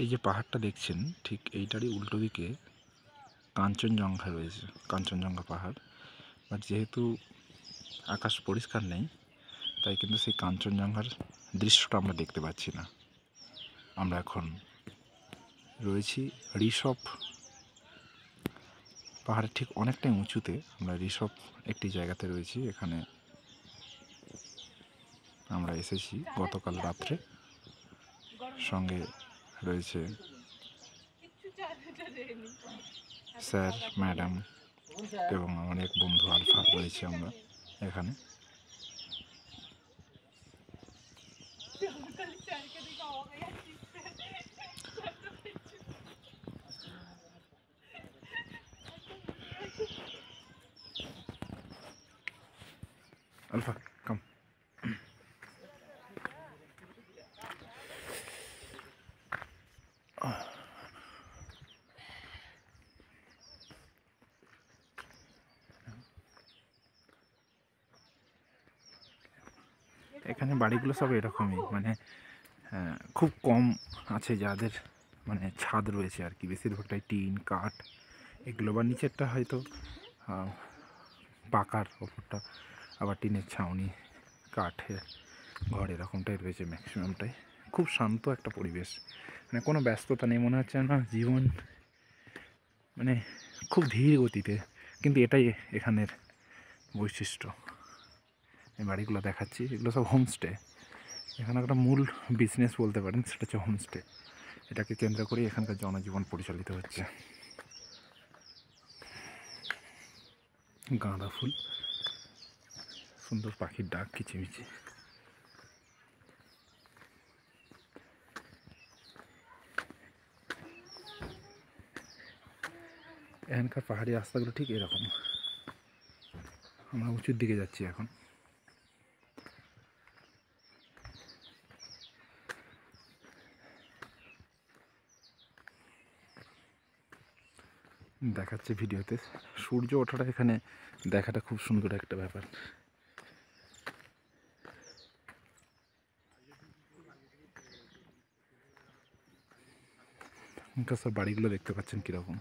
এই যে পাহাড়টা দেখছেন ঠিক এইটারই উল্টো দিকে কাঞ্চনজঙ্ঘা রয়েছে, কাঞ্চনজঙ্ঘা পাহাড়। বাট যেহেতু আকাশ পরিষ্কার নেই তাই কিন্তু সেই কাঞ্চনজঙ্ঘার দৃশ্যটা আমরা দেখতে পাচ্ছি না। আমরা এখন রয়েছি ঋষভ পাহাড়ের ঠিক অনেকটাই উঁচুতে। আমরা ঋষভ একটি জায়গাতে রয়েছি, এখানে আমরা এসেছি গতকাল রাত্রে। সঙ্গে রয়েছে স্যার, ম্যাডাম এবং অনেক বন্ধু আলফা রয়েছে আমরা এখানে। আলফা কাম। এখানে বাড়িগুলো সব এরকমই, মানে খুব কম আছে যাদের মানে ছাদ রয়েছে আর কি। বেশিরভাগটাই টিন, কাঠ এগুলো, বা নিচেরটা হয়তো পাকার, ওপরটা আবার টিনের ছাউনি, কাঠের ঘর, এরকমটাই রয়েছে ম্যাক্সিমামটাই। খুব শান্ত একটা পরিবেশ, মানে কোনো ব্যস্ততা নেই, মনে হচ্ছে না জীবন মানে খুব ধীর গতিতে, কিন্তু এটাই এখানের বৈশিষ্ট্য। এই বাড়িগুলো দেখাচ্ছি, এগুলো সব হোমস্টে। এখানে একটা মূল বিজনেস বলতে পারেন, সেটা হচ্ছে হোমস্টে। এটাকে কেন্দ্র করে এখানকার জনজীবন পরিচালিত হচ্ছে। গাঁদা ফুল, সুন্দর পাখির ডাক, কিচিমিচি। এখানকার পাহাড়ি রাস্তাগুলো ঠিক এরকম। আমরা উঁচুর দিকে যাচ্ছি এখন। দেখাচ্ছে ভিডিওতে, সূর্য ওঠাটা এখানে দেখাটা খুব সুন্দর একটা ব্যাপার। এখানকার সব বাড়িগুলো দেখতে পাচ্ছেন কীরকম।